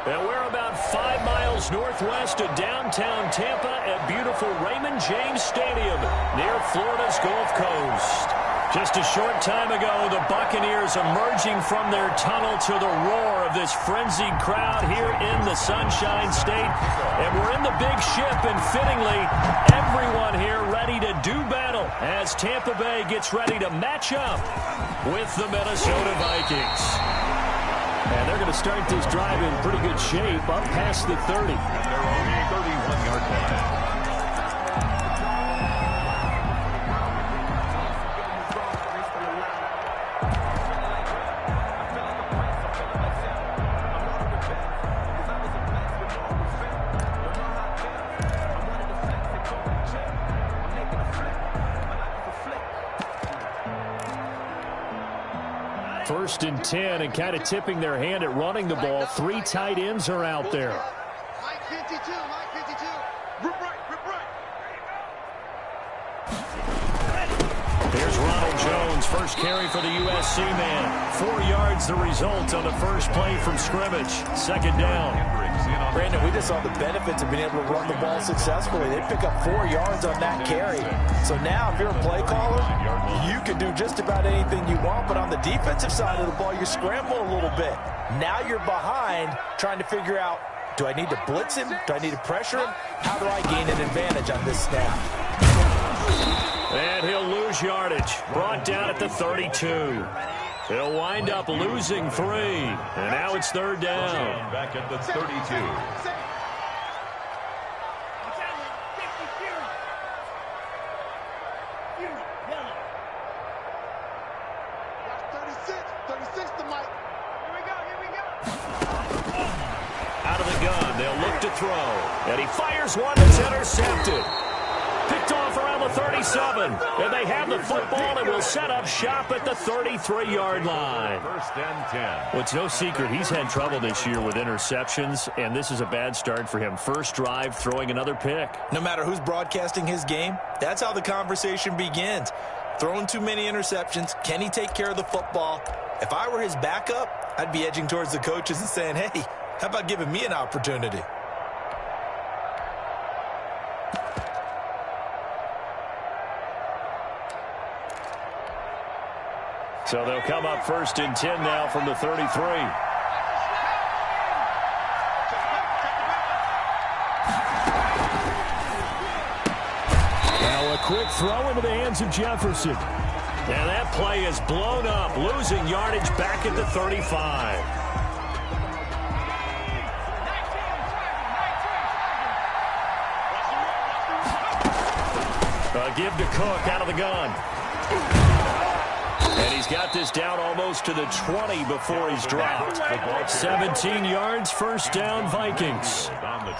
And we're about 5 miles northwest of downtown Tampa at beautiful Raymond James Stadium near Florida's Gulf Coast. Just a short time ago, the Buccaneers emerging from their tunnel to the roar of this frenzied crowd here in the Sunshine State. And we're in the big ship, and fittingly, everyone here ready to do battle as Tampa Bay gets ready to match up with the Minnesota Vikings. And they're going to start this drive in pretty good shape, up past the 30. They're only 31-yard line. First and 10, and kind of tipping their hand at running the ball. 3 tight ends are out there. Mike 52, Mike 52. Rip right, rip right. Here's Ronald Jones, first carry for the USC man. 4 yards the result on the first play from scrimmage. Second down. Brandon, we just saw the benefits of being able to run the ball successfully. They pick up 4 yards on that carry. So now if you're a play caller, you can do just about anything you want. But on the defensive side of the ball, you scramble a little bit. Now you're behind trying to figure out, do I need to blitz him? Do I need to pressure him? How do I gain an advantage on this snap? And he'll lose yardage. Brought down at the 32. He'll wind up losing 3. And now it's third down. Back at the 32. Out of the gun, they'll look to throw. And he fires one that's intercepted. Picked off around the 37. And they have the football and will set up shop at the 33-yard line. First and 10. Well, it's no secret he's had trouble this year with interceptions, and this is a bad start for him. First drive, throwing another pick. No matter who's broadcasting his game, that's how the conversation begins. Throwing too many interceptions, can he take care of the football? If I were his backup, I'd be edging towards the coaches and saying, hey, how about giving me an opportunity? So they'll come up first and 10 now from the 33. Now a quick throw into the hands of Jefferson. And that play is blown up, losing yardage back at the 35. A give to Cook out of the gun. And he's got this down almost to the 20 before he's dropped. 17 yards, first down, Vikings.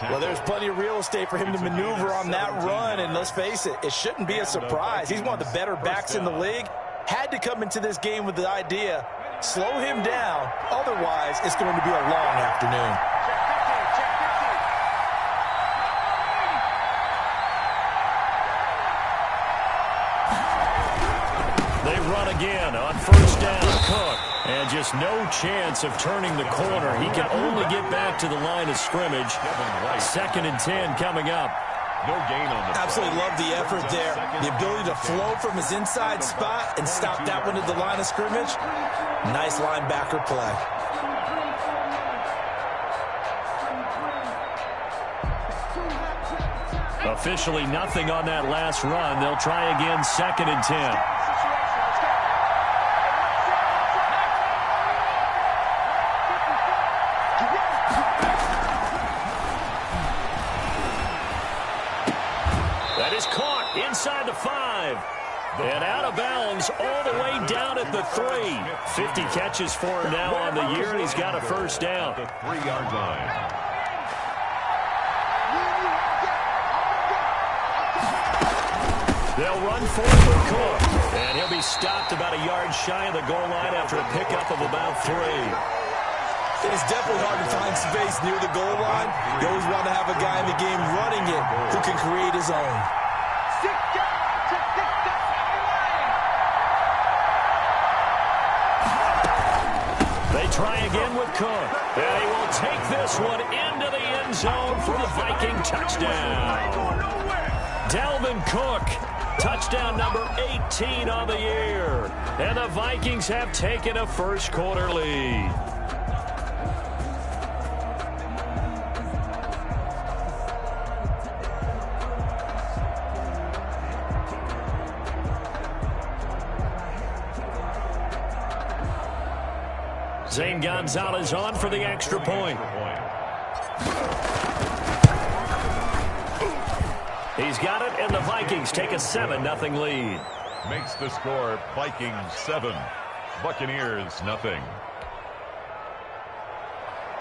Well, there's plenty of real estate for him to maneuver on that run, and let's face it, it shouldn't be a surprise. He's one of the better backs in the league. Had to come into this game with the idea, slow him down, otherwise it's going to be a long afternoon. Again on first down, Cook. And just no chance of turning the corner. He can only get back to the line of scrimmage. Second and 10 coming up. No gain on the Absolutely love the effort there. The ability to flow from his inside spot and stop that one at the line of scrimmage. Nice linebacker play. Officially nothing on that last run. They'll try again, second and 10. Inside the 5. And out of bounds all the way down at the 3. 50 catches for him now on the year, and he's got a first down. The 3-yard line. They'll run forward with Cook. And he'll be stopped about a yard shy of the goal line after a pickup of about 3. It is definitely hard to find space near the goal line. You always want to have a guy in the game running it who can create his own. They try again with Cook. And he will take this one into the end zone for the Viking touchdown. Dalvin Cook, touchdown number 18 on the year. And the Vikings have taken a first-quarter lead. Zane Gonzalez on for the extra point. He's got it, and the Vikings take a 7-0 lead. Makes the score Vikings 7, Buccaneers 0.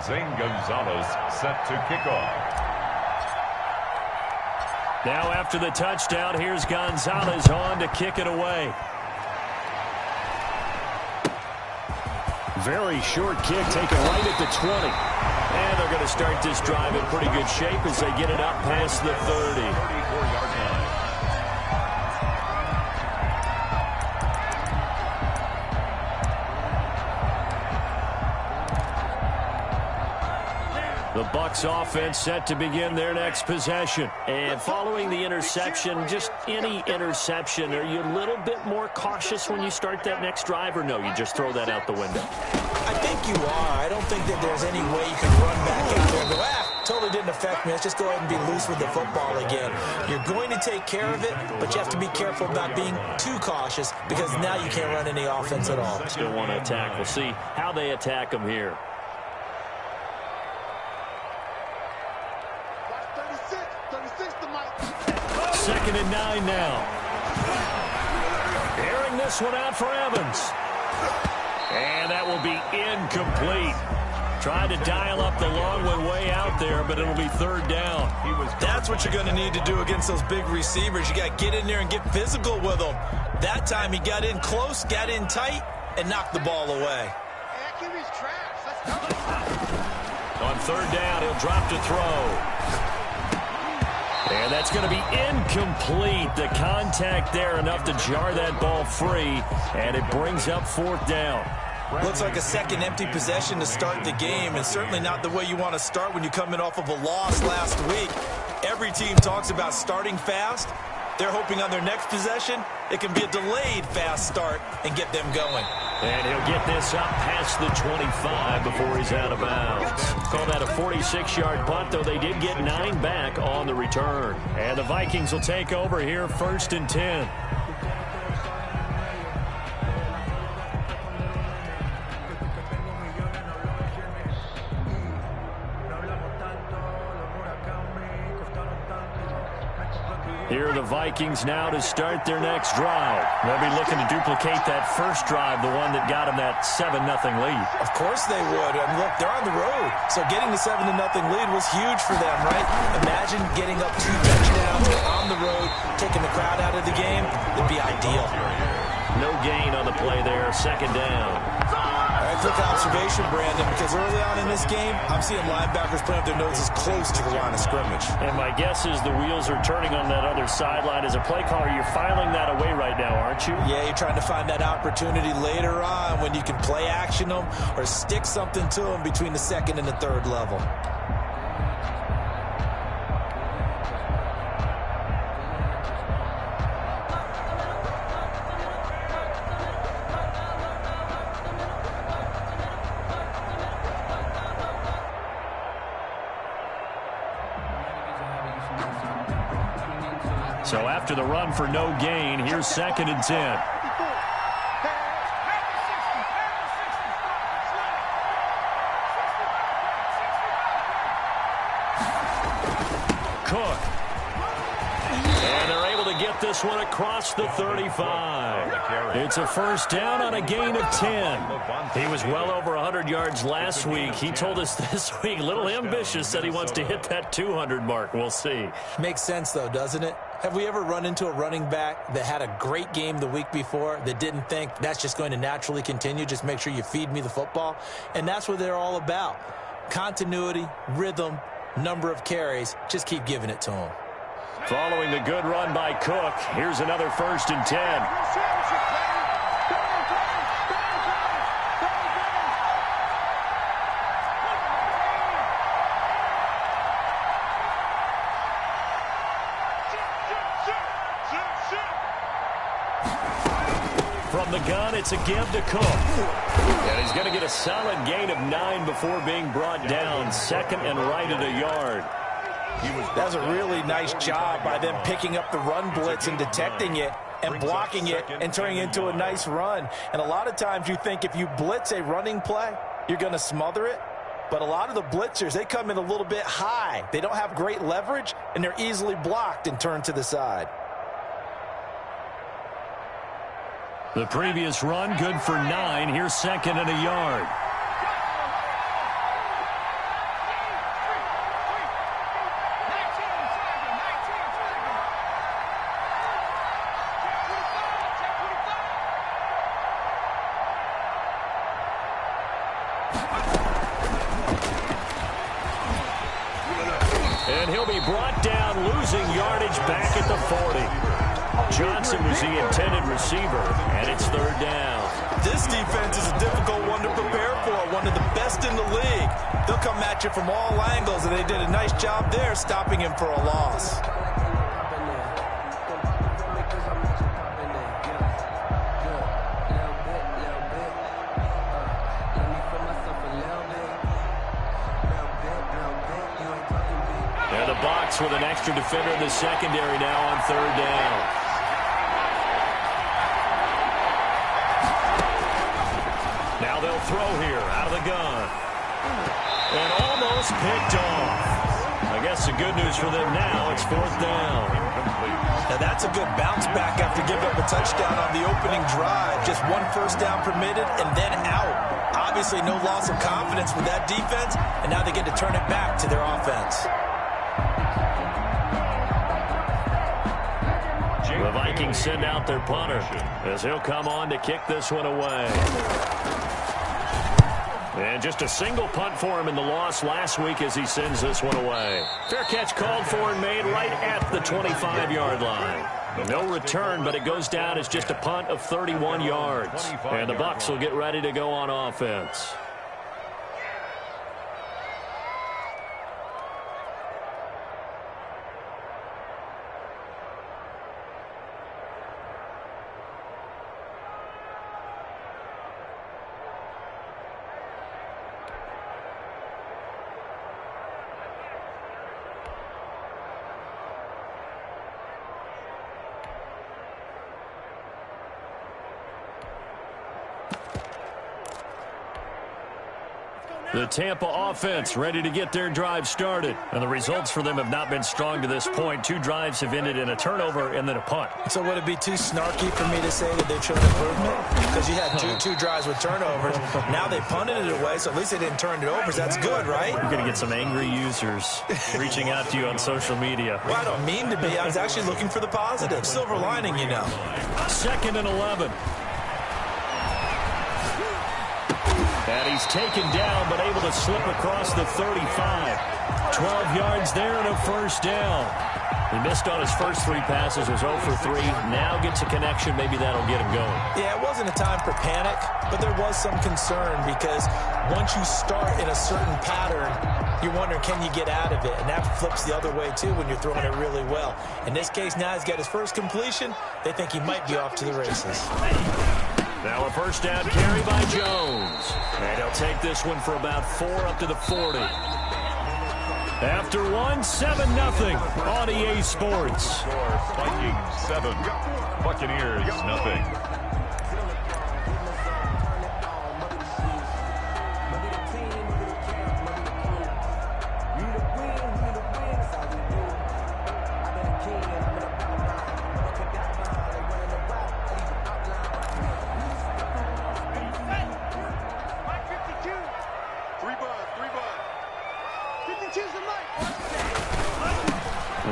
Zane Gonzalez set to kickoff. Now after the touchdown, here's Gonzalez on to kick it away. Very short kick taken right at the 20. And they're going to start this drive in pretty good shape as they get it up past the 30. 34-yard line. The Bucs offense set to begin their next possession. And following the interception, just any interception, are you a little bit more cautious when you start that next drive, or no, you just throw that out the window? I think you are. I don't think that there's any way you can run back out there and go, totally didn't affect me. Let's just go ahead and be loose with the football again. You're going to take care of it, but you have to be careful about being too cautious because now you can't run any offense at all. Still want to attack. We'll see how they attack them here. 36 to Mike. 2nd and 9 now. Airing this one out for Evans. And that will be incomplete. Tried to dial up the long one way out there, but it'll be 3rd down. That's what you're going to need to do against those big receivers. You got to get in there and get physical with them. That time he got in close, got in tight, and knocked the ball away. QB's trash. Let's go. On 3rd down, he'll drop to throw. And that's going to be incomplete. The contact there enough to jar that ball free, and it brings up 4th down. Looks like a second empty possession to start the game, and certainly not the way you want to start when you're coming off of a loss last week. Every team talks about starting fast. They're hoping on their next possession, it can be a delayed fast start and get them going. And he'll get this up past the 25 before he's out of bounds. Call that a 46-yard punt, though they did get 9 back on the return. And the Vikings will take over here 1st and 10. Here are the Vikings now to start their next drive. They'll be looking to duplicate that first drive, the one that got them that 7-0 lead. Of course they would. I mean, look, they're on the road. So getting the 7-0 lead was huge for them, right? Imagine getting up 2 touchdowns on the road, taking the crowd out of the game. It'd be ideal. No gain on the play there, 2nd down. All right, quick observation, Brandon, because early on in this game, I'm seeing linebackers putting up their noses close to the line of scrimmage. And my guess is the wheels are turning on that other sideline. As a play caller, you're filing that away right now, aren't you? Yeah, you're trying to find that opportunity later on when you can play action them or stick something to them between the 2nd and the 3rd level. So after the run for no gain, here's 2nd and 10. Cook. And they're able to get this one across the 35. It's a 1st down on a gain of 10. He was well over 100 yards last week. He told us this week, a little ambitious, said he wants to hit that 200 mark. We'll see. Makes sense, though, doesn't it? Have we ever run into a running back that had a great game the week before that didn't think that's just going to naturally continue? Just make sure you feed me the football. And that's what they're all about. Continuity, rhythm, number of carries. Just keep giving it to them. Following the good run by Cook, here's another 1st and 10. From the gun, it's a give to Cook. And he's going to get a solid gain of 9 before being brought down. Second and right at a yard. That's a really nice job by them picking up the run blitz and detecting it and blocking it and turning it into a nice run. And a lot of times you think if you blitz a running play, you're going to smother it. But a lot of the blitzers, they come in a little bit high. They don't have great leverage, and they're easily blocked and turned to the side. The previous run, good for 9. Here's second and a yard. And he'll be brought down, losing yardage back at the 40. Johnson was the intended receiver, and it's third down. This defense is a difficult one to prepare for, one of the best in the league. They'll come at you from all angles, and they did a nice job there stopping him for a loss. And the Bucs with an extra defender in the secondary now on third down. Now they'll throw here out of the gun. And almost picked off. I guess the good news for them now, it's fourth down. Now that's a good bounce back after giving up a touchdown on the opening drive. Just one first down permitted and then out. Obviously no loss of confidence with that defense, and now they get to turn it back to their offense. The Vikings send out their punter as he'll come on to kick this one away. And just a single punt for him in the loss last week as he sends this one away. Fair catch called for and made right at the 25-yard line. No return, but it goes down as just a punt of 31 yards. And the Bucs will get ready to go on offense. The Tampa offense ready to get their drive started. And the results for them have not been strong to this point. 2 drives have ended in a turnover and then a punt. So would it be too snarky for me to say that they've shown improvement? Because you had two drives with turnovers. Now they punted it away, so at least they didn't turn it over. So that's good, right? You're going to get some angry users reaching out to you on social media. Well, I don't mean to be. I was actually looking for the positive. Silver lining, you know. Second and 11. And he's taken down, but able to slip across the 35. 12 yards there and a first down. He missed on his first 3 passes, was 0 for 3. Now gets a connection. Maybe that'll get him going. Yeah, it wasn't a time for panic, but there was some concern because once you start in a certain pattern, you're wondering, can you get out of it? And that flips the other way, too, when you're throwing it really well. In this case, now he's got his first completion. They think he might be off to the races. Now a first down carry by Jones. And he'll take this one for about 4 up to the 40. After one, 7-0 on EA Sports. Vikings 7, Buccaneers nothing.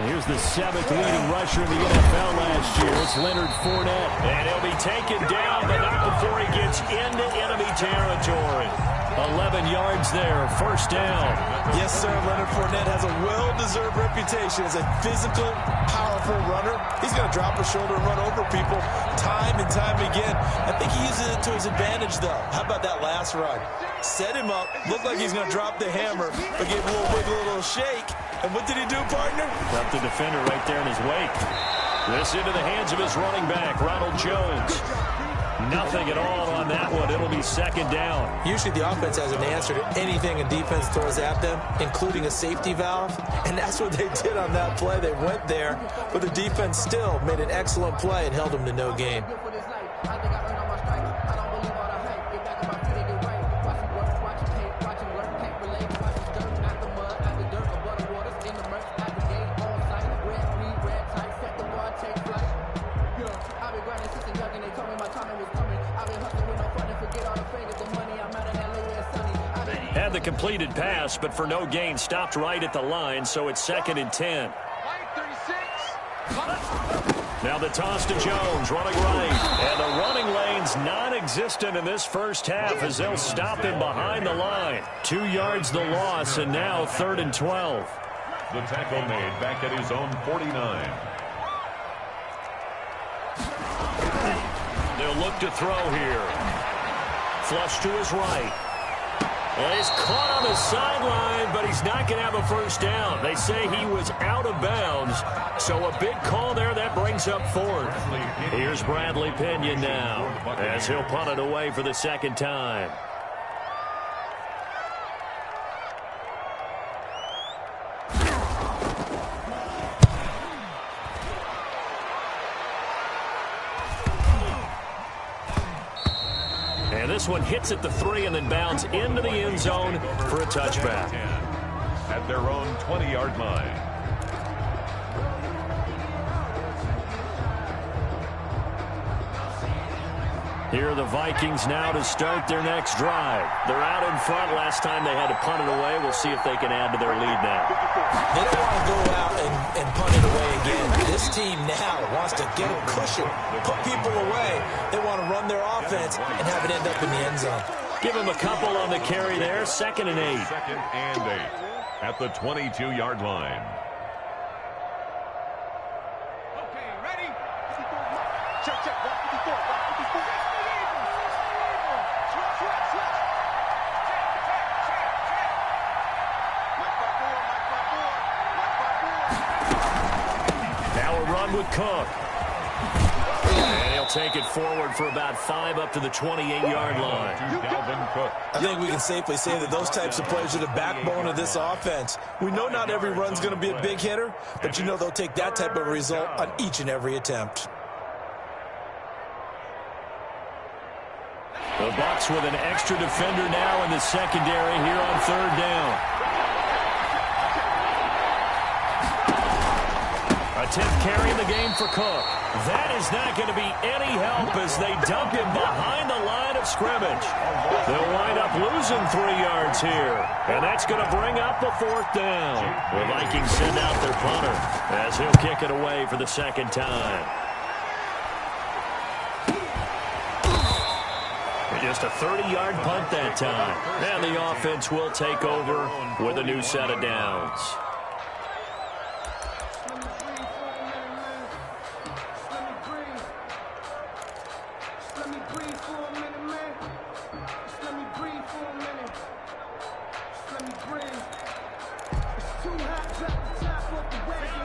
Here's the 7th leading rusher in the NFL last year. It's Leonard Fournette. And he'll be taken down, but not before he gets into enemy territory. 11 yards there, first down. Yes, sir. Leonard Fournette has a well-deserved reputation as a physical, powerful runner. He's going to drop his shoulder and run over people time and time again. I think he uses it to his advantage, though. How about that last run? Set him up, looked like he's going to drop the hammer, but gave a little wiggle, a little shake. And what did he do, partner? Dropped the defender right there in his wake. This into the hands of his running back, Ronald Jones. Nothing at all on that one. It'll be second down. Usually the offense has an answer to anything a defense throws at them, including a safety valve, and that's what they did on that play. They went there, but the defense still made an excellent play and held them to no gain. Had the completed pass, but for no gain, stopped right at the line, so it's 2nd and 10. Now the toss to Jones, running right. And the running lane's non-existent in this first half as they'll stop him behind the line. 2 yards the loss, and now 3rd and 12. The tackle made back at his own 49. They'll look to throw here. Flush to his right. And he's caught on the sideline, but he's not going to have a first down. They say he was out of bounds, so a big call there that brings up 4th. Here's Bradley Pinion now as he'll punt it away for the second time. And this one hits at the 3 and then bounds into the end zone for a touchback. At their own 20-yard line. Here are the Vikings now to start their next drive. They're out in front. Last time they had to punt it away. We'll see if they can add to their lead now. They don't want to go out and punt it away again. This team now wants to get a cushion, put people away. They want to run their offense and have it end up in the end zone. Give them a couple on the carry there. 2nd and 8. 2nd and 8 at the 22-yard line. Okay, ready? Check, check. 154. With Cook. And he'll take it forward for about 5 up to the 28-yard line. I think we can safely say that those types of plays are the backbone of this offense. We know not every run's going to be a big hitter, but you know they'll take that type of result on each and every attempt. The Bucs with an extra defender now in the secondary here on 3rd down. A 10th carry in the game for Cook. That is not going to be any help as they dump him behind the line of scrimmage. They'll wind up losing 3 yards here. And that's going to bring up a 4th down. The Vikings send out their punter as he'll kick it away for the second time. Just a 30-yard punt that time. And the offense will take over with a new set of downs.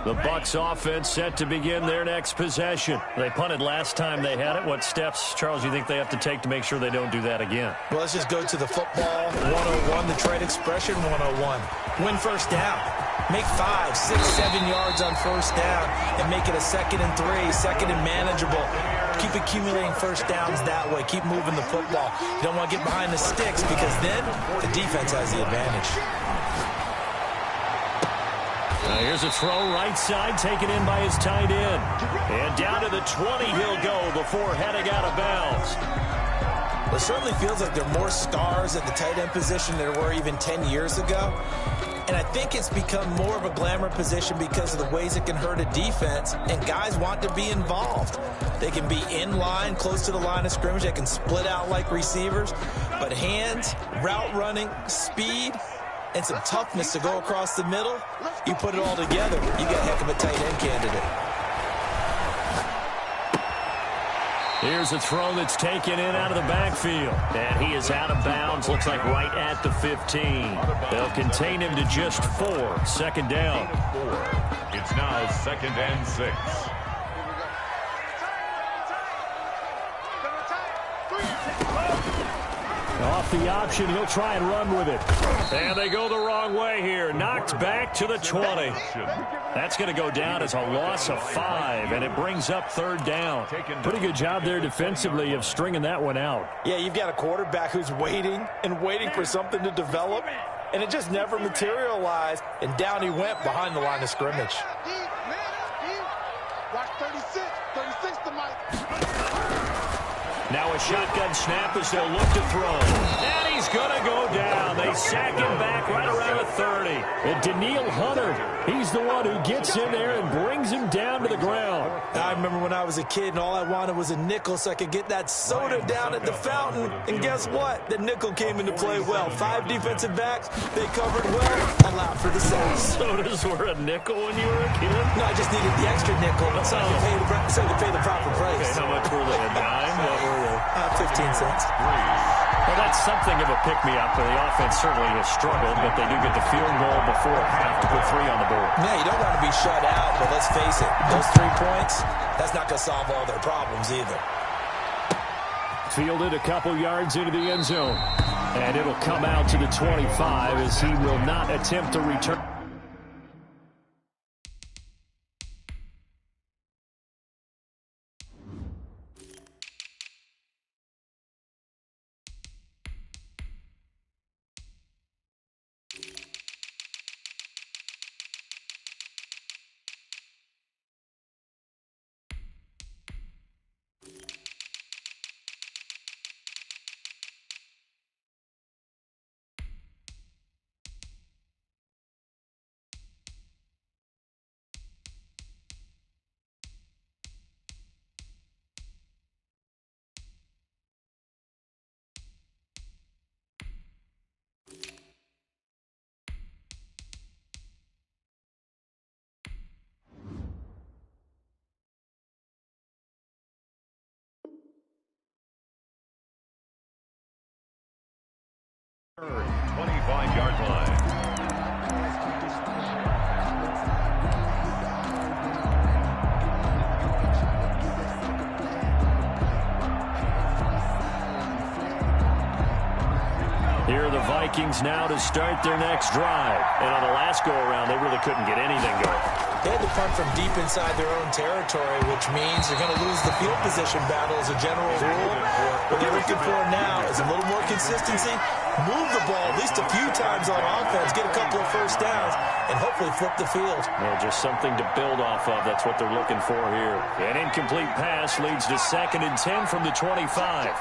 The Bucs offense set to begin their next possession. They punted last time they had it. What steps, Charles, you think they have to take to make sure they don't do that again? Well, let's just go to the football 101, the trade expression 101. Win first down. Make 5, 6, 7 yards on first down and make it a 2nd and 3, 2nd and manageable. Keep accumulating first downs that way. Keep moving the football. You don't want to get behind the sticks because then the defense has the advantage. Here's a throw right side taken in by his tight end. And down to the 20 he'll go before heading out of bounds. Well, it certainly feels like there are more stars at the tight end position than there were even 10 years ago. And I think it's become more of a glamour position because of the ways it can hurt a defense, and guys want to be involved. They can be in line, close to the line of scrimmage. They can split out like receivers. But hands, route running, speed, and some toughness to go across the middle, you put it all together, you got a heck of a tight end candidate. Here's a throw that's taken in out of the backfield. And he is out of bounds, looks like right at the 15. They'll contain him to just 4. 2nd down. It's now 2nd and 6. Off the option, he'll try and run with it. And they go the wrong way here. Knocked back to the 20. That's going to go down as a loss of 5, and it brings up third down. Pretty good job there defensively of stringing that one out. Yeah, you've got a quarterback who's waiting and waiting for something to develop, and it just never materialized, and down he went behind the line of scrimmage. Watch 36 to Mike. Now a shotgun snap as they'll look to throw. And he's going to go down. They sack him back right around the 30. And Daniil Hunter, he's the one who gets in there and brings him down to the ground. I remember when I was a kid and all I wanted was a nickel so I could get that soda down at the fountain. And guess what? The nickel came into play well. 5 defensive backs, they covered well, allowed for the sacks. Sodas were a nickel when you were a kid? No, I just needed the extra nickel so I could pay the proper price. Okay, how much were they? A dime? What were they? 15 cents. Well, that's something of a pick-me-up. The offense certainly has struggled, but they do get the field goal before half to put 3 on the board. Yeah, you don't want to be shut out, but let's face it, those 3 points, that's not going to solve all their problems either. Fielded a couple yards into the end zone, and it'll come out to the 25 as he will not attempt to return. Third, 25-yard line. Here are the Vikings now to start their next drive. And on the last go-around, they really couldn't get anything going. They had to punt from deep inside their own territory, which means they're going to lose the field position battle as a general rule. What they're looking for now is a little more consistency, move the ball at least a few times on offense, get a couple of first downs, and hopefully flip the field. Well, just something to build off of. That's what they're looking for here. An incomplete pass leads to 2nd and 10 from the 25.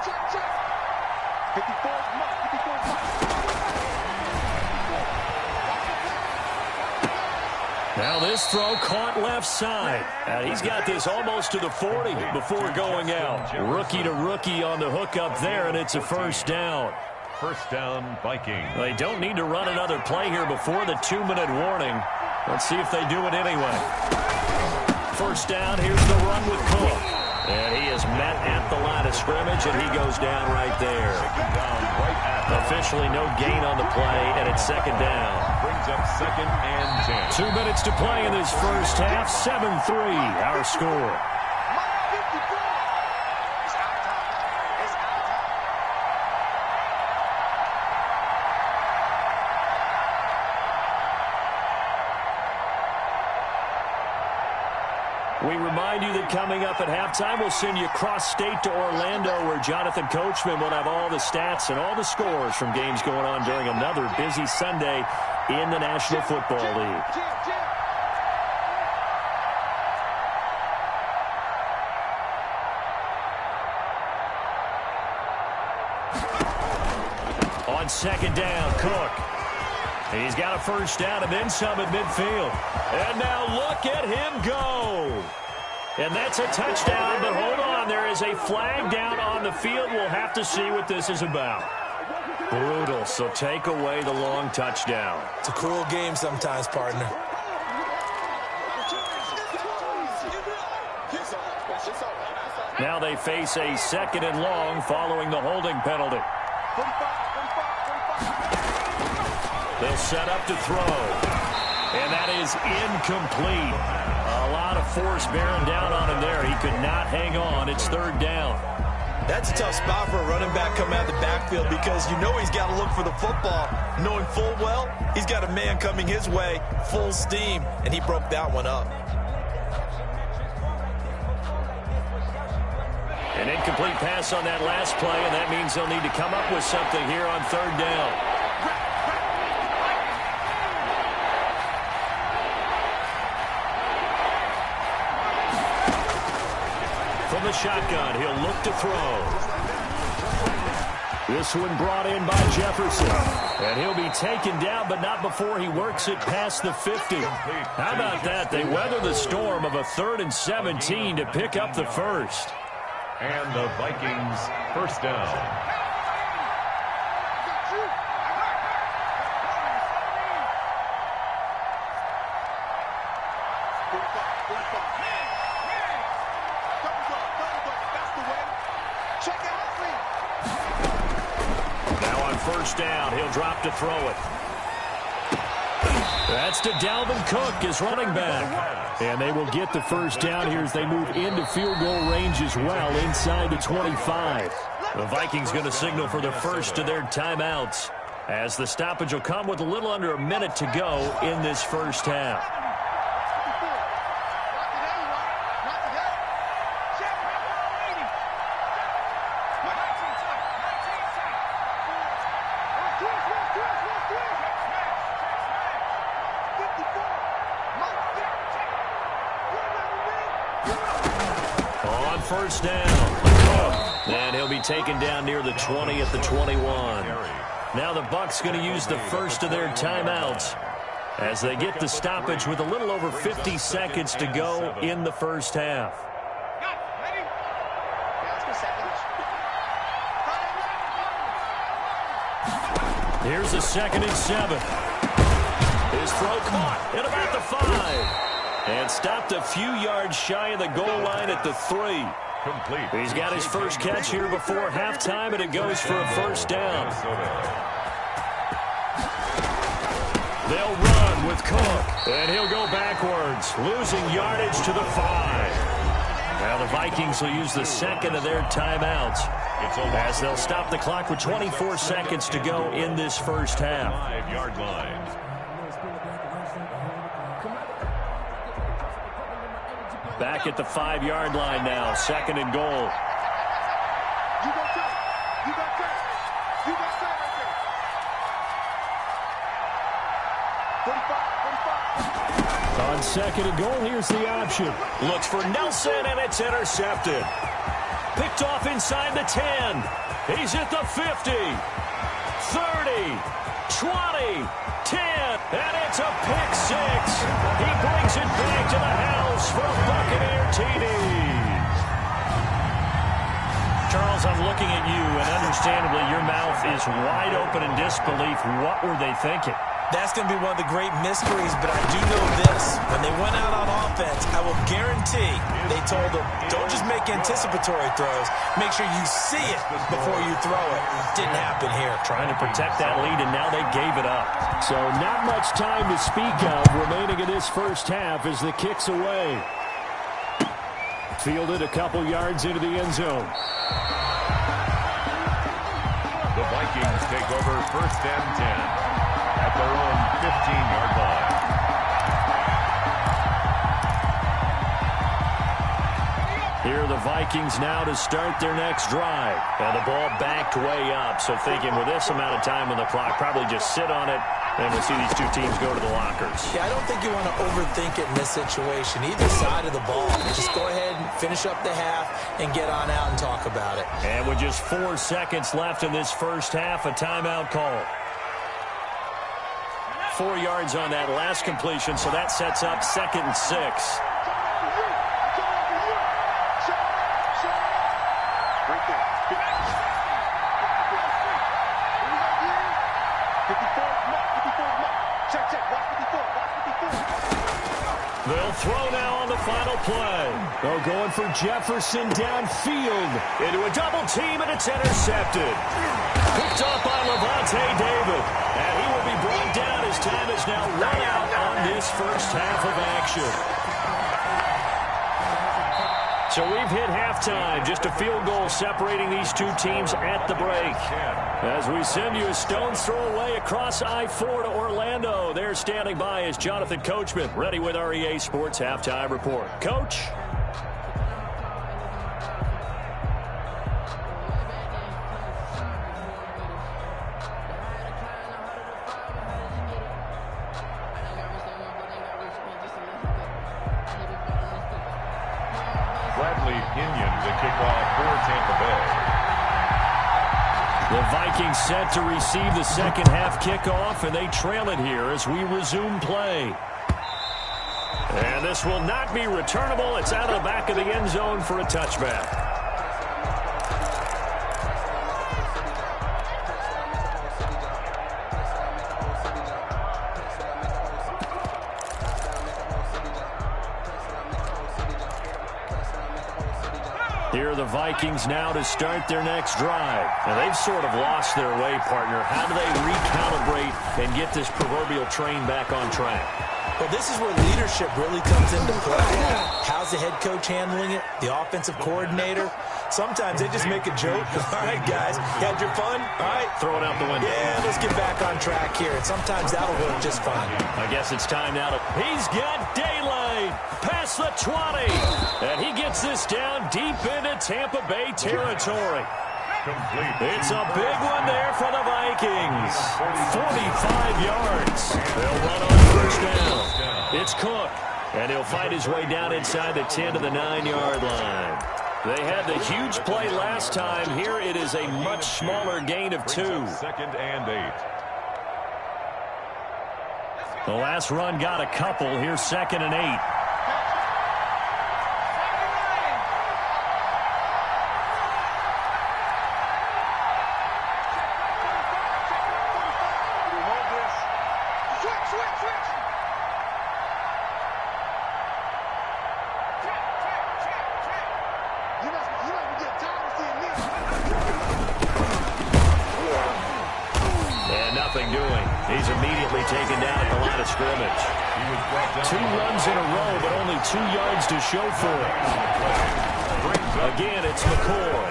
Now this throw caught left side. And he's got this almost to the 40 before going out. Rookie to rookie on the hook up there, and it's a first down. First down, Vikings. They don't need to run another play here before the 2-minute warning. Let's see if they do it anyway. First down, here's the run with Cook. And he is met at the line of scrimmage, and he goes down right there. Officially no gain on the play, and it's 2nd down. Brings up 2nd and 10. 2 minutes to play in this first half. 7-3, our score. We remind you that coming up at halftime, we'll send you cross-state to Orlando, where Jonathan Coachman will have all the stats and all the scores from games going on during another busy Sunday in the National Football League. On 2nd down, Cook. He's got a first down and then some at midfield. And now look at him go. And that's a touchdown, but hold on. There is a flag down on the field. We'll have to see what this is about. Brutal, so take away the long touchdown. It's a cruel game sometimes, partner. Now they face a 2nd and long following the holding penalty. They'll set up to throw. And that is incomplete. A lot of force bearing down on him there. He could not hang on. It's 3rd down. That's a tough spot for a running back coming out of the backfield because you know he's got to look for the football, knowing full well he's got a man coming his way, full steam, and he broke that one up. An incomplete pass on that last play, and that means they'll need to come up with something here on third down. From the shotgun, he'll look to throw. This one brought in by Jefferson. And he'll be taken down, but not before he works it past the 50. How about that? They weather the storm of a 3rd and 17 to pick up the first. And the Vikings first down. Now on first down, he'll drop to throw it. That's to Dalvin Cook, his running back. And they will get the first down here as they move into field goal range as well, inside the 25. The Vikings going to signal for the first of their timeouts, as the stoppage will come with a little under a minute to go in this first half. First down. And he'll be taken down near the 20 at the 21. Now the Bucs going to use the first of their timeouts as they get the stoppage with a little over 50 seconds to go in the first half. Here's a 2nd and 7. His throw caught at about the 5. And stopped a few yards shy of the goal line at the 3. Complete. He's got his first catch here before halftime, and it goes for a first down. They'll run with Cook, and he'll go backwards, losing yardage to the 5. Now the Vikings will use the second of their timeouts as they'll stop the clock with 24 seconds to go in this first half. 5-yard line. Back at the 5-yard line now, 2nd and goal. On 2nd and goal, here's the option. Looks for Nelson, and it's intercepted. Picked off inside the 10. He's at the 50, 30, 20, 10, and it's a pick 6. He brings it back to the house for a Buccaneer TD. Charles, I'm looking at you, and understandably, your mouth is wide open in disbelief. What were they thinking? That's going to be one of the great mysteries, but I do know this. When they went out on offense, I will guarantee they told them, don't just make anticipatory throws. Make sure you see it before you throw it. Didn't happen here. Trying to protect that lead, and now they gave it up. So not much time to speak of remaining in this first half as the kick's away. Fielded a couple yards into the end zone. The Vikings take over 1st and 10. At their own 15-yard line. Here are the Vikings now to start their next drive. And the ball backed way up, so thinking with this amount of time on the clock, probably just sit on it, and we'll see these two teams go to the lockers. Yeah, I don't think you want to overthink it in this situation. Either side of the ball. Just go ahead and finish up the half and get on out and talk about it. And with just 4 seconds left in this first half, a timeout call. 4 yards on that last completion, so that sets up 2nd and 6. They'll throw now on the final play. They're going for Jefferson downfield into a double team, and it's intercepted. Picked off by Levante David, and he will be brought down as time is now run out on this first half of action. So we've hit halftime. Just a field goal separating these two teams at the break. As we send you a stone's throw away across I-4 to Orlando. There standing by is Jonathan Coachman, ready with our EA Sports Halftime Report. Coach? The Vikings set to receive the second half kickoff, and they trail it here as we resume play. And this will not be returnable. It's out of the back of the end zone for a touchback. Here are the Vikings now to start their next drive. And they've sort of lost their way, partner. How do they recalibrate and get this proverbial train back on track? Well, this is where leadership really comes into play. How's the head coach handling it? The offensive coordinator? Sometimes they just make a joke. All right, guys, you had your fun? All right. Throw it out the window. Yeah, let's get back on track here. And sometimes that'll work just fine. I guess it's time now to... He's got daylight past the 20. And he gets this down deep into Tampa Bay territory. It's a big one there for the Vikings. 45 yards. They'll run on first down. It's Cook. And he'll fight his way down inside the 10 to the 9-yard line. They had the huge play last time. Here it is a much smaller gain of 2. 2nd and 8. The last run got a couple. Here's 2nd and 8. He's immediately taken down at the line of scrimmage. 2 runs in a row, but only 2 yards to show for it. Again, it's McCoy.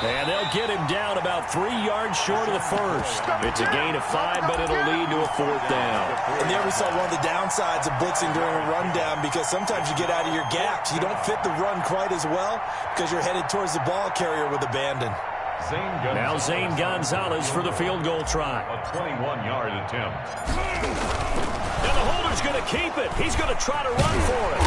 And they'll get him down about 3 yards short of the first. It's a gain of 5, but it'll lead to a 4th down. And there we saw one of the downsides of blitzing during a rundown, because sometimes you get out of your gaps. You don't fit the run quite as well because you're headed towards the ball carrier with abandon. Now Zane Gonzalez for the field goal try. A 21-yard attempt. And the holder's going to keep it. He's going to try to run for it.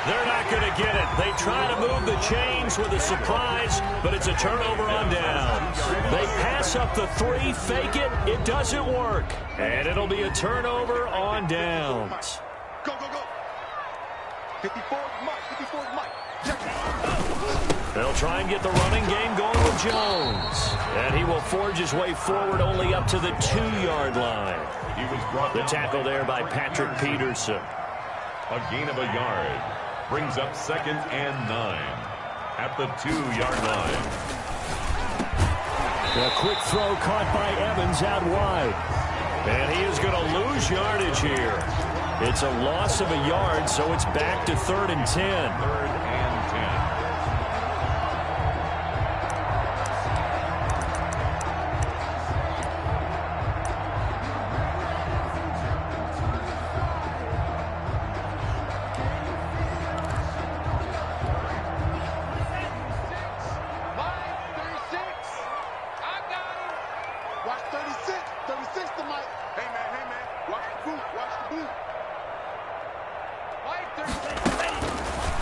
They're not going to get it. They try to move the chains with a surprise, but it's a turnover on downs. They pass up the 3, fake it. It doesn't work. And it'll be a turnover on downs. Go, go, go. 54 Mike, 54 Mike. They'll try and get the running game going with Jones. And he will forge his way forward only up to the 2-yard line. He was brought the tackle there by Patrick Peterson. A gain of a yard. Brings up 2nd and 9 at the 2-yard line. A quick throw caught by Evans out wide. And he is going to lose yardage here. It's a loss of a yard, so it's back to 3rd and 10. 3rd and 10.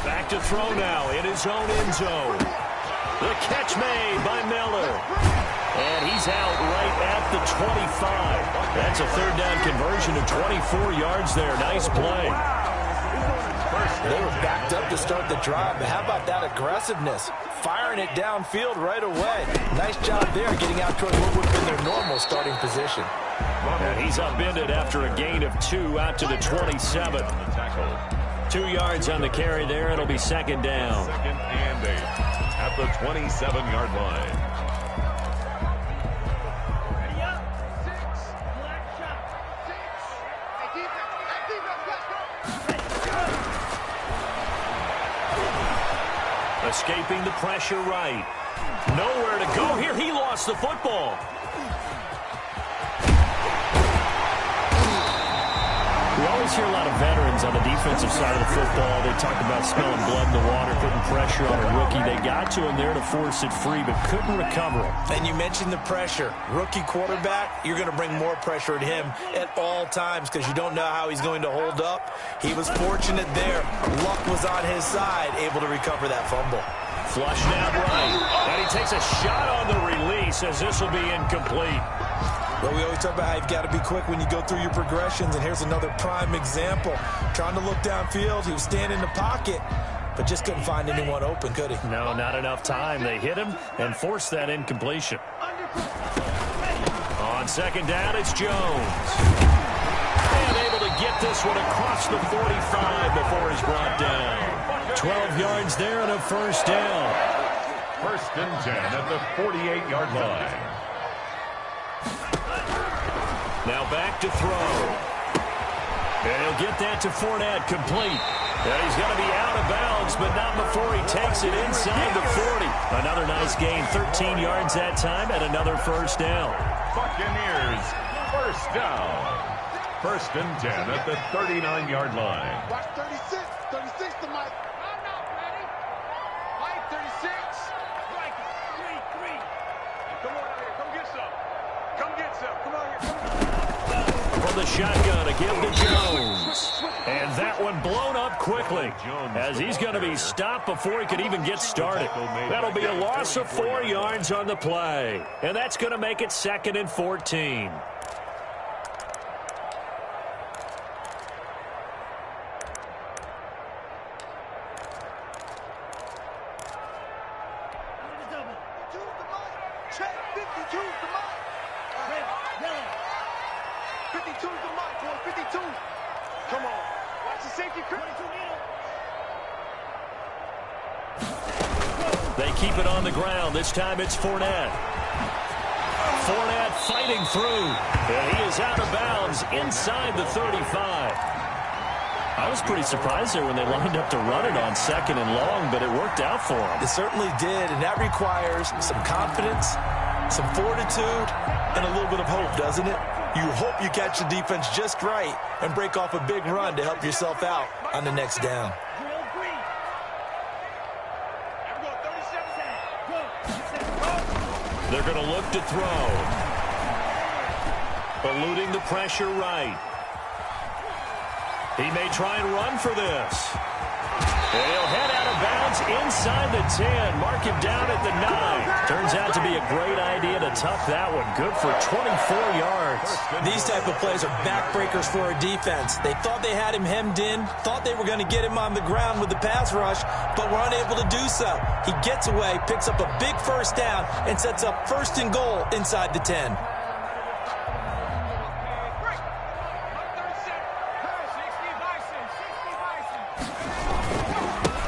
Back to throw now in his own end zone. The catch made by Miller. And he's out right at the 25. That's a 3rd down conversion of 24 yards there. Nice play. They were backed up to start the drive, but how about that aggressiveness? Firing it downfield right away. Nice job there getting out towards what would have been their normal starting position. And he's upended after a gain of 2 out to the 27. 2 yards on the carry there. It'll be 2nd down. 2nd and 8 at the 27-yard line. Escaping the pressure right. Nowhere to go here. He lost the football. We always hear a lot of veterans on the defensive side of the football. They talk about smelling blood in the water, putting pressure on a rookie. They got to him there to force it free, but couldn't recover it. And you mentioned the pressure. Rookie quarterback, you're going to bring more pressure at him at all times because you don't know how he's going to hold up. He was fortunate there. Luck was on his side, able to recover that fumble. Flushed out right. And he takes a shot on the release as this will be incomplete. Well, we always talk about how you've got to be quick when you go through your progressions, and here's another prime example. Trying to look downfield, he was standing in the pocket, but just couldn't find anyone open, could he? No, not enough time. They hit him and forced that incompletion. On second down, it's Jones. And able to get this one across the 45 before he's brought down. 12 yards there and a first down. First and 10 at the 48-yard line. Now back to throw. And he'll get that to Fournette, complete. And he's going to be out of bounds, but not before he takes it inside the 40. Another nice gain, 13 yards that time, and another first down. Buccaneers, first down. First and 10 at the 39-yard line. Watch 36. 36 to Mike. I'm not ready. Mike, 36. Mike, 3. Come on out here. Come get some. Come get some. Come on here. From the shotgun, a give to Jones. And that one blown up quickly as he's going to be stopped before he could even get started. That'll be a loss of 4 yards on the play. And that's going to make it 2nd and 14. Check 52 to Mike. 52 to Mike, boy. 52. Come on. Watch the safety. 22 They keep it on the ground. This time it's Fournette. Fournette fighting through. And he is out of bounds inside the 35. I was pretty surprised there when they lined up to run it on 2nd and long, but it worked out for him. It certainly did, and that requires some confidence, some fortitude, and a little bit of hope, doesn't it? You hope you catch the defense just right and break off a big run to help yourself out on the next down. They're going to look to throw. Eluding the pressure right. He may try and run for this. And he'll head out of bounds inside the 10. Mark him down at the 9. Turns out to be a great idea to tuck that one. Good for 24 yards. These type of plays are backbreakers for a defense. They thought they had him hemmed in, thought they were going to get him on the ground with the pass rush, but were unable to do so. He gets away, picks up a big first down, and sets up 1st and goal inside the 10.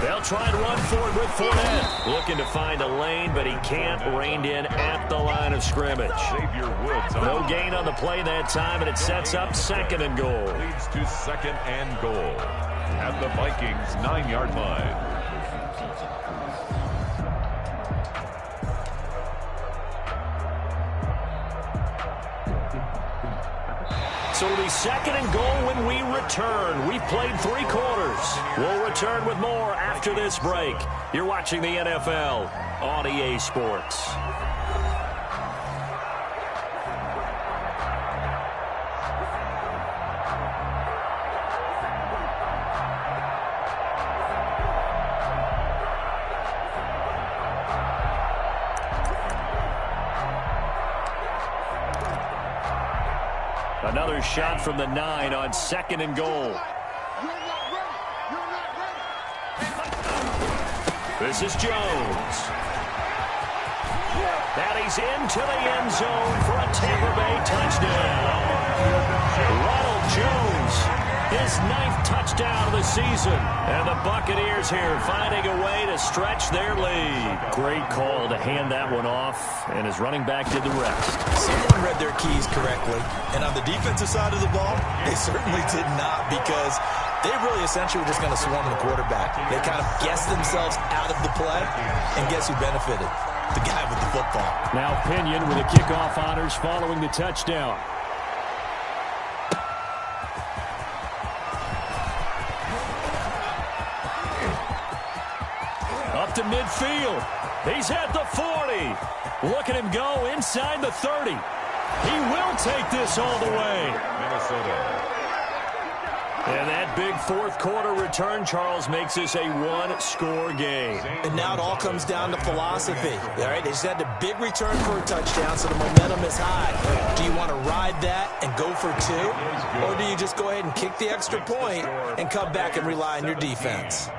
They'll try and run forward with Fournette. Looking to find a lane, but he can't. Reined in at the line of scrimmage. No gain on the play that time, and it sets up 2nd and goal. Leads to 2nd and goal at the Vikings' 9-yard line. So it'll be 2nd and goal when we return. We've played 3 quarters. We'll return with more after this break. You're watching the NFL on EA Sports. Another shot from the 9 on 2nd and goal. This is Jones. And he's into the end zone for a Tampa Bay touchdown. Ronald Jones, his 9th touchdown of the season. And the Buccaneers here finding a way to stretch their lead. Great call to hand that one off, and his running back did the rest. Someone read their keys correctly, and on the defensive side of the ball, they certainly did not, because They really essentially were just going to swarm the quarterback. They kind of guessed themselves out of the play, and guess who benefited? The guy with the football. Now Pinion with the kickoff honors following the touchdown. Up to midfield. He's at the 40. Look at him go inside the 30. He will take this all the way. Minnesota. And that big fourth quarter return, Charles, makes this a one-score game. And now it all comes down to philosophy. All right, they just had a big return for a touchdown, so the momentum is high. Do you want to ride that and go for two? Or do you just go ahead and kick the extra point and come back and rely on your defense?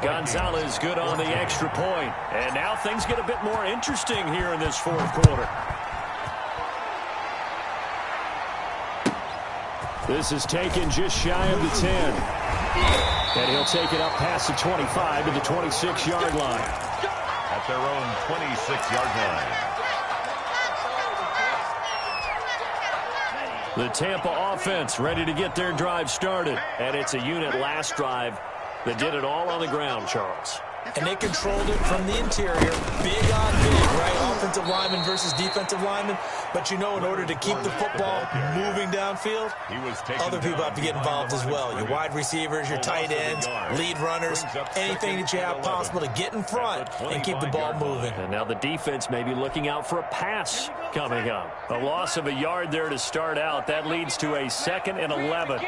Gonzalez good on the extra point. And now things get a bit more interesting here in this fourth quarter. This is taken just shy of the 10. And he'll take it up past the 25 to the 26-yard line. At their own 26-yard line. The Tampa offense ready to get their drive started. And it's a unit last drive that did it all on the ground, Charles. And they controlled it from the interior. Big on big, right? Offensive lineman versus defensive lineman. But you know, in order to keep the football moving downfield, other people have to get involved as well. Your wide receivers, your tight ends, lead runners, anything that you have possible to get in front and keep the ball moving. And now the defense may be looking out for a pass coming up. A loss of a yard there to start out. That leads to a 2nd and 11.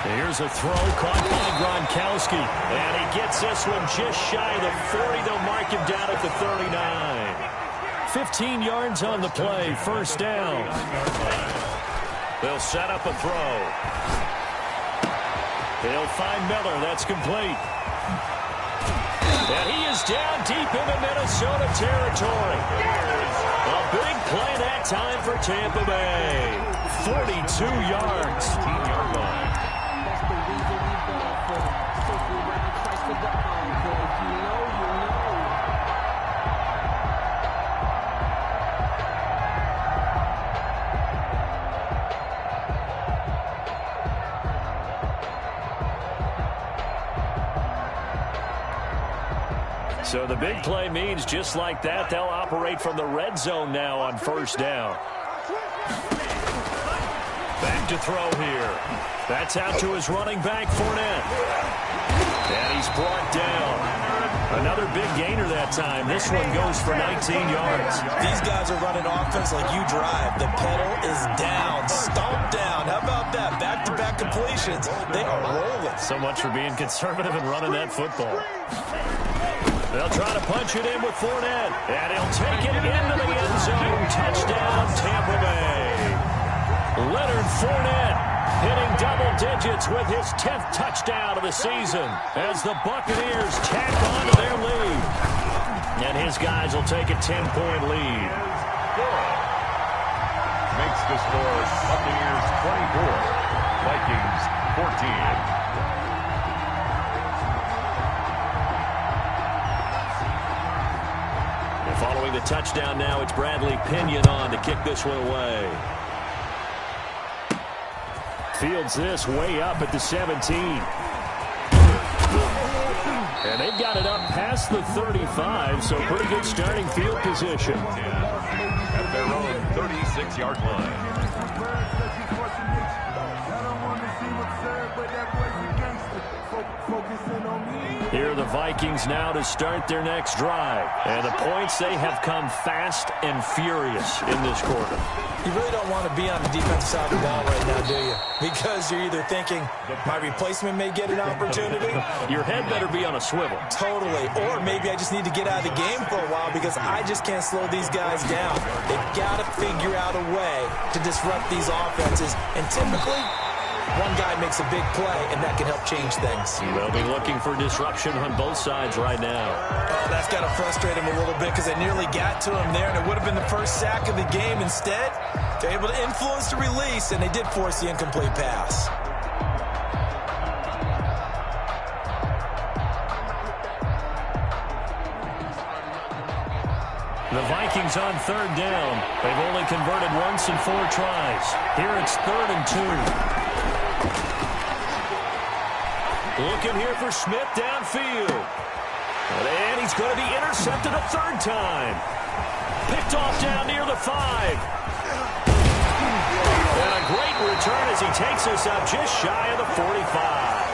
Here's a throw caught by Gronkowski. And he gets this one just shy of the 40. They'll mark him down at the 39. 15 yards on the play. First down. They'll set up a throw. They'll find Miller. That's complete. And he is down deep into Minnesota territory. A big play that time for Tampa Bay. 42 yards. 10-yard line. So the big play means just like that, they'll operate from the red zone now on first down. Back to throw here. That's out to his running back, Fournette. And he's brought down. Another big gainer that time. This one goes for 19 yards. These guys are running offense like you drive. The pedal is down, stomped down. How about that? Back-to-back completions. They are rolling. So much for being conservative and running that football. They'll try to punch it in with Fournette. And he'll take it into the end zone. Touchdown, Tampa Bay. Leonard Fournette hitting double digits with his 10th touchdown of the season as the Buccaneers tack on to their lead. And his guys will take a 10-point lead. Makes the score Buccaneers 24, Vikings 14. Following the touchdown now, it's Bradley Pinion on to kick this one away. Fields this way up at the 17. And they've got it up past the 35, so pretty good starting field position. At their own 36-yard line. Here are the Vikings now to start their next drive. And the points, they have come fast and furious in this quarter. You really don't want to be on the defensive side of the ball right now, do you? Because you're either thinking, my replacement may get an opportunity. Your head better be on a swivel. Totally. Or maybe I just need to get out of the game for a while because I just can't slow these guys down. They've got to figure out a way to disrupt these offenses. And typically, one guy makes a big play, and that can help change things. They'll be looking for disruption on both sides right now. Oh, that's got to frustrate him a little bit because they nearly got to him there, and it would have been the first sack of the game. Instead, they're able to influence the release, and they did force the incomplete pass. The Vikings on third down. They've only converted once in 4 tries. Here it's 3rd and 2. Looking here for Smith downfield. And he's going to be intercepted a 3rd time. Picked off down near the 5. And a great return as he takes us up just shy of the 45.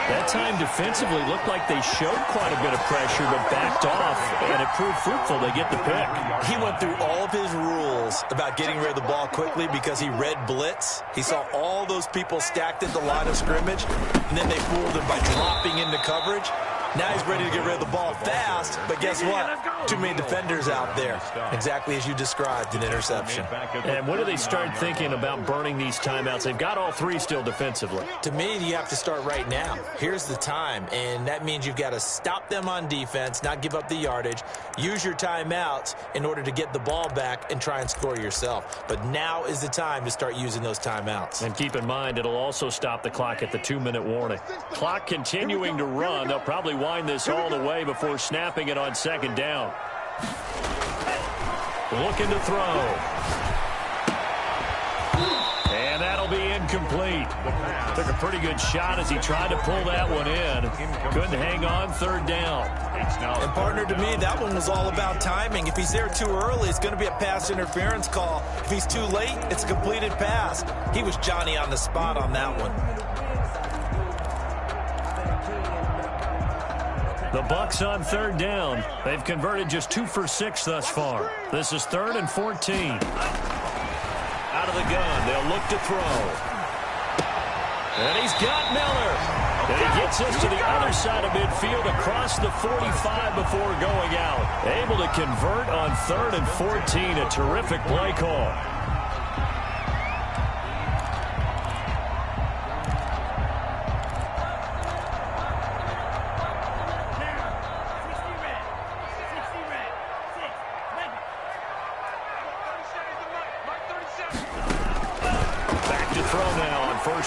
That time defensively looked like they showed quite a bit of pressure but backed off, and it proved fruitful. They get the pick. He went through all of his rules about getting rid of the ball quickly because he read blitz. He saw all those people stacked at the line of scrimmage, and then they fooled him by dropping into coverage. Now he's ready to get rid of the ball fast, but guess what? Too many defenders out there. Exactly as you described, an interception. And when do they start thinking about burning these timeouts? They've got all 3 still defensively. To me, you have to start right now. Here's the time, and that means you've got to stop them on defense, not give up the yardage, use your timeouts in order to get the ball back and try and score yourself. But now is the time to start using those timeouts. And keep in mind, it'll also stop the clock at the 2-minute warning. Clock continuing to run. They'll probably wind this all the way before snapping it on 2nd down. Looking to throw. And that'll be incomplete. Took a pretty good shot as he tried to pull that one in. Couldn't hang on 3rd down. And partner, to me, that one was all about timing. If he's there too early, it's going to be a pass interference call. If he's too late, it's a completed pass. He was Johnny on the spot on that one. The Bucs on 3rd down. They've converted just 2 for 6 thus far. This is 3rd and 14. Out of the gun, they'll look to throw. And he's got Miller. And he gets us to the other side of midfield across the 45 before going out. Able to convert on 3rd and 14. A terrific play call.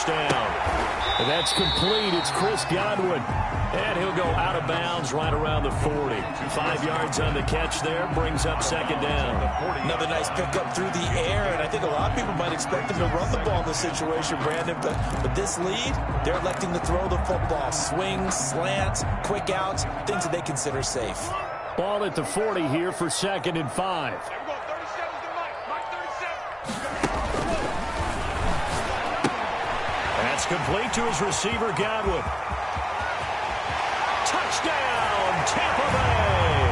Down. And that's complete. It's Chris Godwin. And he'll go out of bounds right around the 40. 5 yards on the catch there. Brings up 2nd down. Another nice pickup through the air. And I think a lot of people might expect him to run the ball in this situation, Brandon. But with this lead, they're electing to throw the football. Swings, slants, quick outs, things that they consider safe. Ball at the 40 here for 2nd and 5. That's complete to his receiver, Godwin. Touchdown, Tampa Bay!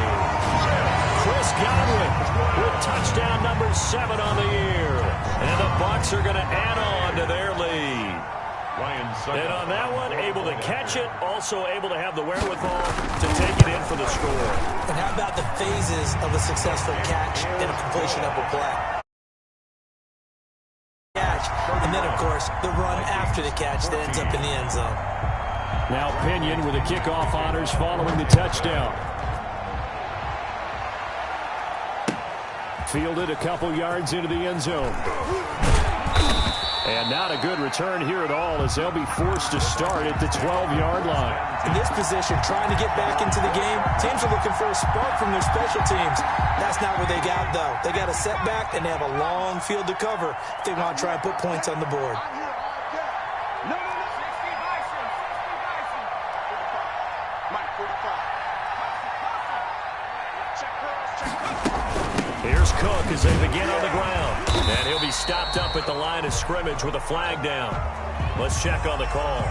Chris Godwin with touchdown number 7 on the year. And the Bucs are going to add on to their lead. And on that one, able to catch it, also able to have the wherewithal to take it in for the score. And how about the phases of a successful catch and a completion of a play? And then, of course, the run after the catch that ends up in the end zone. Now Pinion with the kickoff honors following the touchdown. Fielded a couple yards into the end zone. And not a good return here at all as they'll be forced to start at the 12-yard line. In this position, trying to get back into the game, teams are looking for a spark from their special teams. That's not what they got, though. They got a setback, and they have a long field to cover if they want to try and put points on the board. Here's Cook as they begin on the ground. And he'll be stopped up at the line of scrimmage with a flag down. Let's check on the call.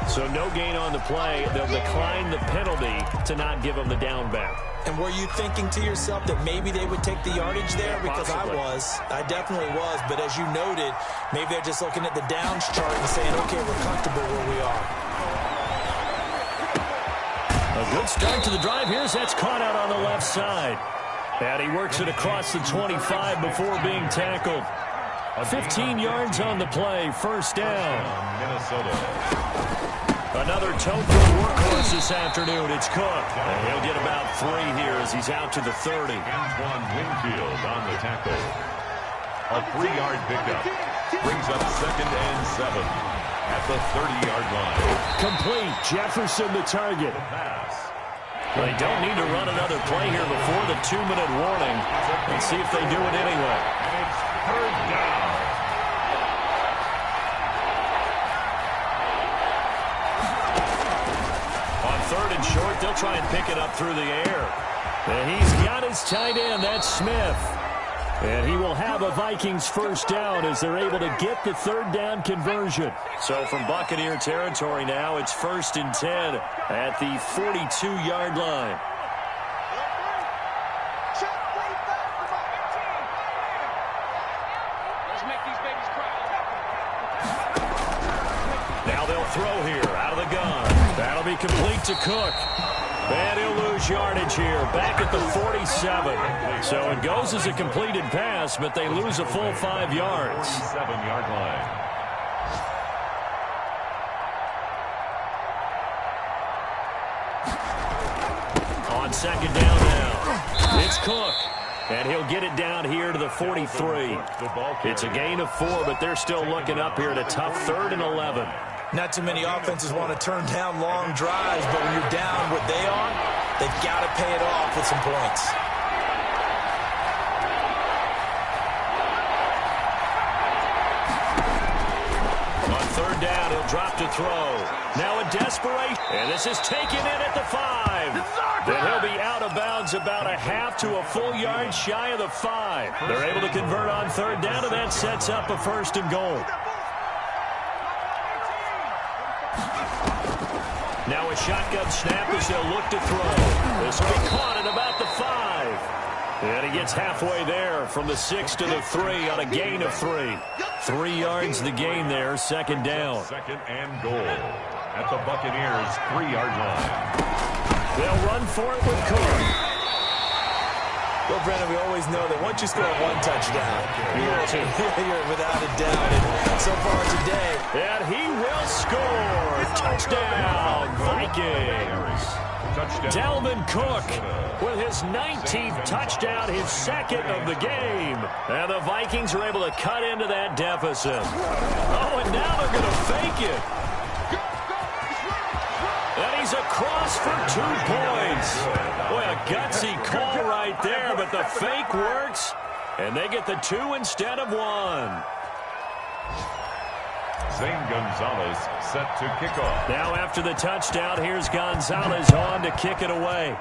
So no gain on the play. They'll decline the penalty to not give him the down back. And were you thinking to yourself that maybe they would take the yardage there? Because Possibly. I definitely was. But as you noted, maybe they're just looking at the downs chart and saying, okay, we're comfortable where we are. A good start to the drive here as that's caught out on the left side. And he works it across the 25 before being tackled. 15 yards on the play, 1st down. Minnesota. Another total workhorse this afternoon. It's Cook. And he'll get about 3 here as he's out to the 30. Antoine Winfield on the tackle. A 3-yard pickup. Brings up 2nd and 7 at the 30-yard line. Complete. Jefferson the target. Pass. They don't need to run another play here before the 2-minute warning. Let's see if they do it anyway. It's third down. On third and short, they'll try and pick it up through the air. And he's got his tight end. That's Smith. And he will have a Vikings first down as they're able to get the third down conversion. So from Buccaneer territory now, it's 1st and 10 at the 42-yard line. Now they'll throw here out of the gun. That'll be complete to Cook. And he'll lose yardage here, back at the 47. So it goes as a completed pass, but they lose a full 5 yards. 7-yard line. On second down now, it's Cook. And he'll get it down here to the 43. It's a gain of 4, but they're still looking up here at a tough 3rd and 11. Not too many offenses want to turn down long drives, but when you're down what they are, they've got to pay it off with some points. On third down, he'll drop to throw. Now a desperation, and this is taken in at the 5. Then he'll be out of bounds about a half to a full yard shy of the 5. They're able to convert on third down, and that sets up a 1st and goal. Now a shotgun snap as they'll look to throw. This will be caught at about the 5. And he gets halfway there from the 6 to the 3 on a gain of 3. 3 yards the gain there, 2nd down. 2nd and goal at the Buccaneers' 3-yard line. They'll run for it with Cook. Well, Brennan, we always know that once you score 1 touchdown, you're without a doubt. And so far today. And he will score. Touchdown, Vikings. Touchdown. Dalvin Cook with his 19th touchdown, his 2nd of the game. And the Vikings are able to cut into that deficit. Oh, and now they're going to fake it. And he's across for 2 points. Boy, a gutsy call right there, but the fake works, and they get the 2 instead of 1. Zane Gonzalez set to kick off. Now after the touchdown, here's Gonzalez on to kick it away.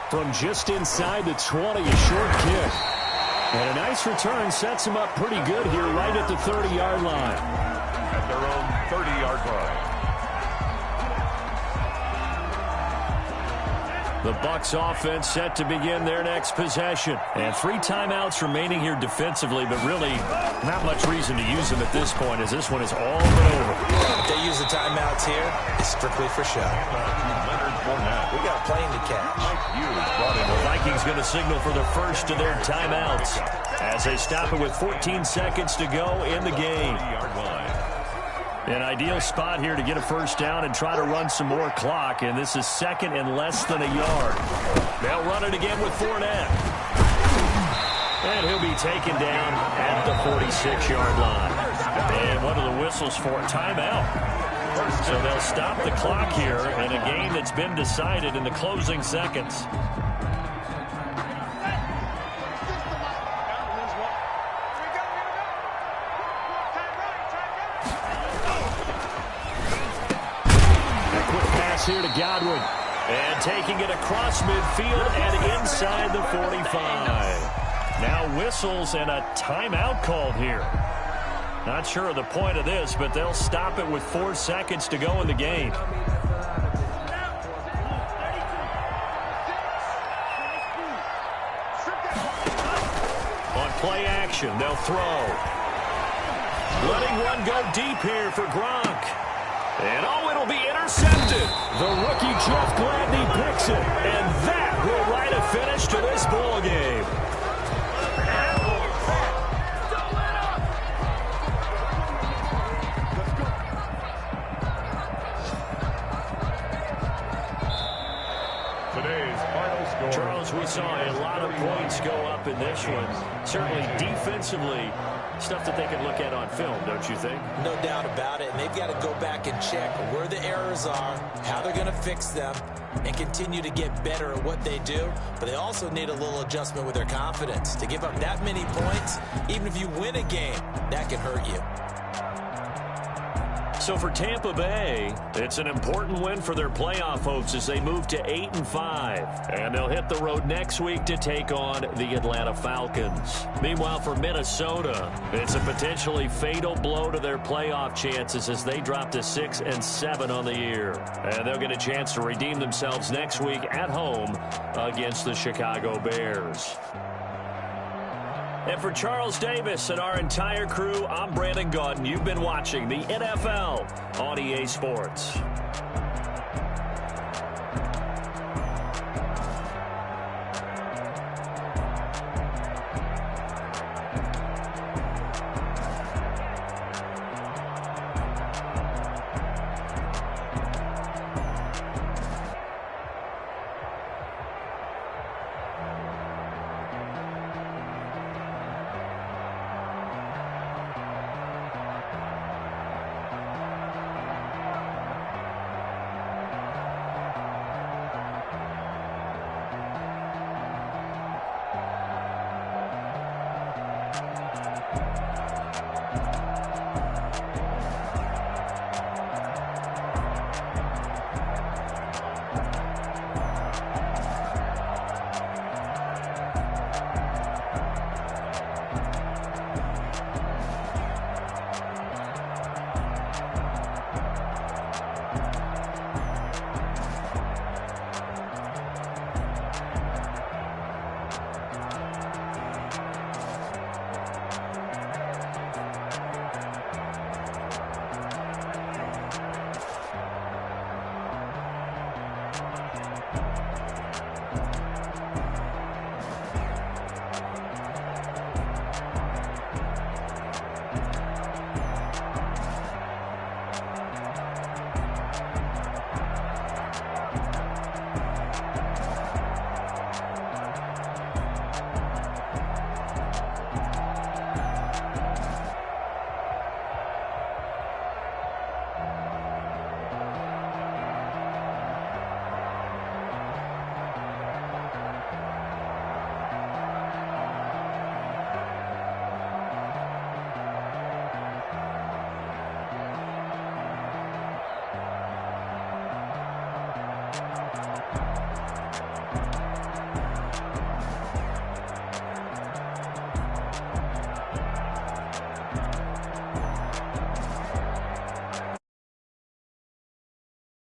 From just inside the 20, a short kick. And a nice return sets him up pretty good here right at the 30-yard line. At their own 30-yard line. The Bucs offense set to begin their next possession. And 3 timeouts remaining here defensively, but really not much reason to use them at this point as this one is all but over. If they use the timeouts here, it's strictly for show. We got a plane to catch. The Vikings going to signal for the first of their timeouts as they stop it with 14 seconds to go in the game. An ideal spot here to get a first down and try to run some more clock, and this is 2nd and less than a yard. They'll run it again with Fournette. And he'll be taken down at the 46-yard line. And what are the whistles for? Timeout. So they'll stop the clock here in a game that's been decided in the closing seconds. Here to Godwin, and taking it across midfield and inside the 45. Now whistles and a timeout called here. Not sure of the point of this, but they'll stop it with 4 seconds to go in the game. On play action, they'll throw. Letting one go deep here for Gronk. And oh, it'll be intercepted. The rookie Jeff Gladney picks it. And that will write a finish to this ball game. Today's final score. Charles, we saw a lot of points go up in this one. Certainly defensively, Stuff that they can look at on film, don't you think? No doubt about it. And they've got to go back and check where the errors are, how they're going to fix them, and continue to get better at what they do. But they also need a little adjustment with their confidence. To give up that many points, even if you win a game, that can hurt you. So for Tampa Bay, it's an important win for their playoff hopes as they move to 8-5. And they'll hit the road next week to take on the Atlanta Falcons. Meanwhile, for Minnesota, it's a potentially fatal blow to their playoff chances as they drop to 6-7 on the year. And they'll get a chance to redeem themselves next week at home against the Chicago Bears. And for Charles Davis and our entire crew, I'm Brandon Gaudin. You've been watching the NFL on EA Sports.